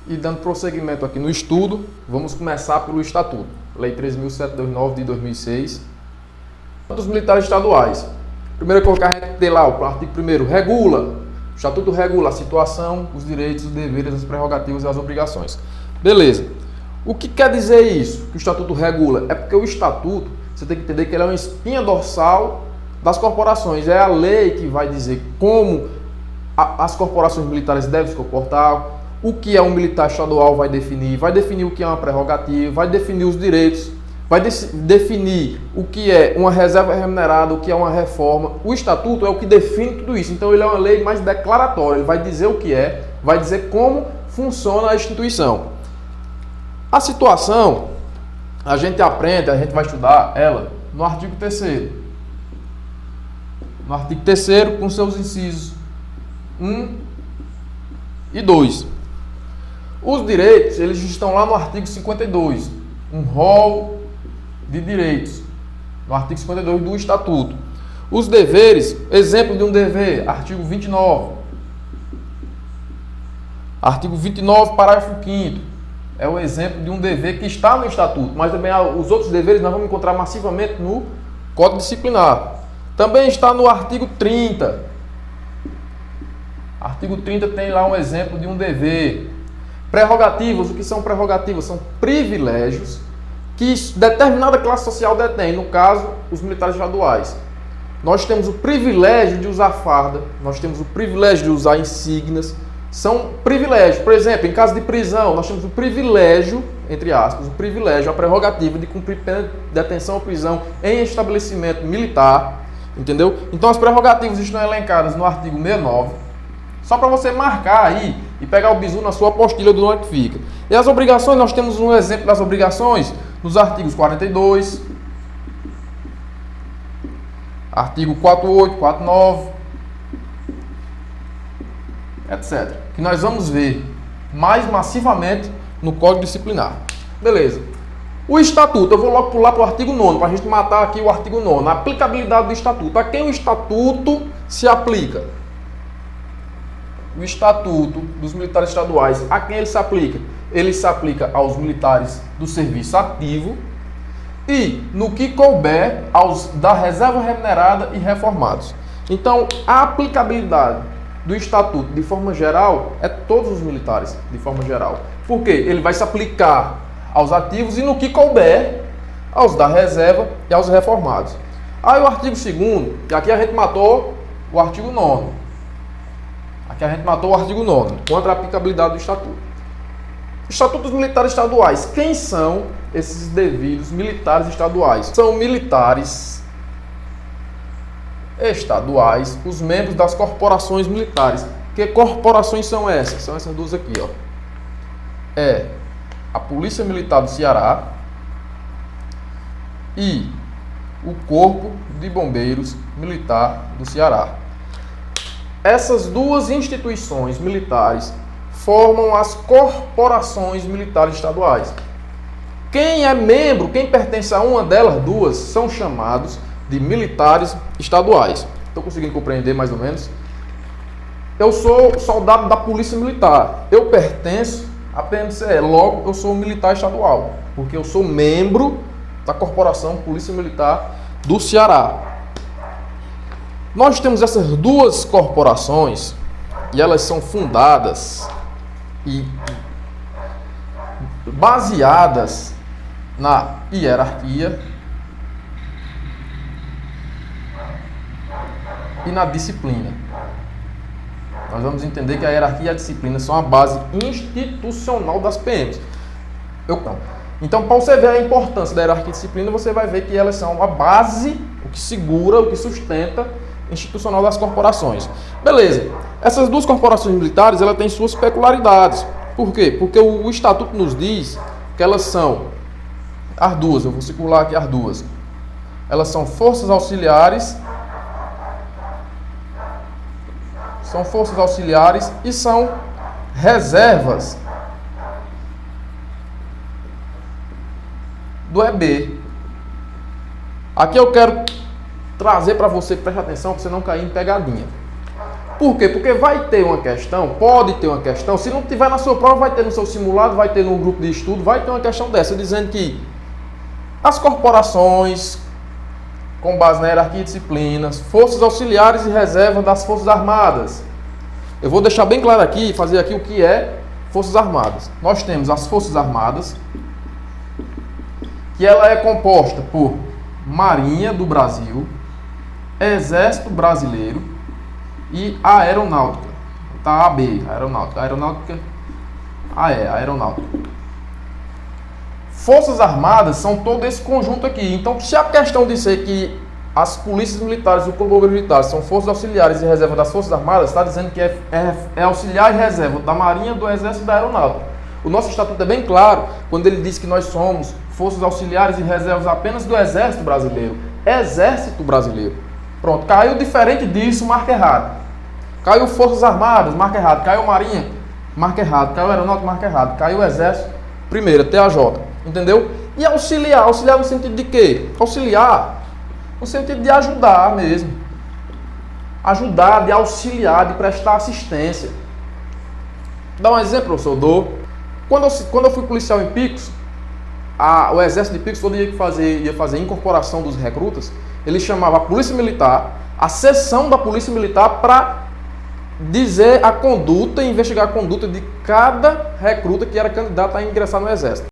E dando prosseguimento aqui no estudo, vamos começar pelo Estatuto. Lei 13.729 de 2006. Dos militares estaduais. Primeiro que a gente tem lá, o artigo 1º, regula. O Estatuto regula a situação, os direitos, os deveres, as prerrogativas e as obrigações. Beleza. O que quer dizer isso, que o Estatuto regula? É porque o Estatuto, você tem que entender que ele é uma espinha dorsal das corporações. É a lei que vai dizer como as corporações militares devem se comportar, o que é um militar estadual vai definir o que é uma prerrogativa, vai definir os direitos, vai definir o que é uma reserva remunerada, o que é uma reforma. O Estatuto é o que define tudo isso. Então ele é uma lei mais declaratória, ele vai dizer o que é, vai dizer como funciona a instituição. A situação, a gente aprende, a gente vai estudar ela no artigo 3º. No artigo 3º, com seus incisos 1 e 2. Os direitos, eles estão lá no artigo 52. Um rol de direitos. No artigo 52 do Estatuto. Os deveres, exemplo de um dever, artigo 29. Artigo 29, parágrafo 5º. É o exemplo de um dever que está no Estatuto, mas também os outros deveres nós vamos encontrar massivamente no Código Disciplinar. Também está no artigo 30. Artigo 30 tem lá um exemplo de um dever. Prerrogativas, o que são prerrogativas? São privilégios que determinada classe social detém, no caso, os militares estaduais. Nós temos o privilégio de usar farda, nós temos o privilégio de usar insígnias, são privilégios. Por exemplo, em caso de prisão, nós temos o privilégio, entre aspas, o privilégio, a prerrogativa de cumprir pena de detenção ou prisão em estabelecimento militar, entendeu? Então as prerrogativas estão elencadas no artigo 69, só para você marcar aí e pegar o bizu na sua apostila do onde fica. E as obrigações, nós temos um exemplo das obrigações nos artigos 42, artigo 48, 49, etc. Que nós vamos ver mais massivamente no Código Disciplinar. Beleza. O Estatuto, eu vou logo pular para o artigo 9º, para a gente matar aqui o artigo 9º. A aplicabilidade do Estatuto. A quem o Estatuto se aplica? O Estatuto dos Militares Estaduais, a quem ele se aplica? Ele se aplica aos militares do serviço ativo e, no que couber, aos da reserva remunerada e reformados. Então, a aplicabilidade do Estatuto, de forma geral, é todos os militares, de forma geral. Por quê? Ele vai se aplicar aos ativos e, no que couber, aos da reserva e aos reformados. Aí o artigo 2º, e aqui a gente matou o artigo 9º. Aqui a gente matou o artigo 9º, contra a aplicabilidade do Estatuto. Estatuto dos Militares Estaduais. Quem são esses devidos militares estaduais? São militares estaduais, os membros das corporações militares. Que corporações são essas? São essas duas aqui, ó. É a Polícia Militar do Ceará e o Corpo de Bombeiros Militar do Ceará. Essas duas instituições militares formam as corporações militares estaduais. Quem é membro, quem pertence a uma delas duas, são chamados de militares estaduais. Estou conseguindo compreender mais ou menos? Eu sou soldado da Polícia Militar. Eu pertenço à PMCE, logo eu sou militar estadual, porque eu sou membro da Corporação Polícia Militar do Ceará. Nós temos essas duas corporações e elas são fundadas e baseadas na hierarquia e na disciplina. Nós vamos entender que a hierarquia e a disciplina são a base institucional das PMs. Então, para você ver a importância da hierarquia e disciplina, você vai ver que elas são a base, o que segura, o que sustenta institucional das corporações. Beleza. Essas duas corporações militares, elas têm suas peculiaridades. Por quê? Porque o Estatuto nos diz que elas são as duas, eu vou circular aqui as duas. Elas são forças auxiliares, e são reservas do EB. Aqui eu quero trazer para você, preste atenção, para você não cair em pegadinha. Por quê? Porque vai ter uma questão, pode ter uma questão, se não tiver na sua prova, vai ter no seu simulado, vai ter no grupo de estudo, vai ter uma questão dessa, dizendo que as corporações, com base na hierarquia de disciplinas, forças auxiliares e reservas das Forças Armadas. Eu vou deixar bem claro aqui, fazer aqui o que é Forças Armadas. Nós temos as Forças Armadas, que ela é composta por Marinha do Brasil, Exército Brasileiro e Aeronáutica. Tá, AB, Aeronáutica. Aeronáutica. Forças Armadas são todo esse conjunto aqui. Então, se a questão disser que as polícias militares e o corpo militar são forças auxiliares e reserva das Forças Armadas, está dizendo que é auxiliar e reserva da Marinha, do Exército e da Aeronáutica. O nosso estatuto é bem claro quando ele diz que nós somos forças auxiliares e reservas apenas do Exército Brasileiro. Exército Brasileiro. Pronto, caiu diferente disso, marca errado. Caiu Forças Armadas, marca errado. Caiu Marinha, marca errado. Caiu Aeronáutica, marca errado. Caiu Exército, primeira, TAJ. Entendeu? E auxiliar? Auxiliar no sentido de quê? Auxiliar no sentido de ajudar mesmo. Ajudar, de auxiliar, de prestar assistência. Dá um exemplo, professor, dou. Quando eu fui policial em Picos, o Exército de Picos, quando ia fazer a incorporação dos recrutas, ele chamava a Polícia Militar, a seção da Polícia Militar, para dizer a conduta, investigar a conduta de cada recruta que era candidato a ingressar no Exército.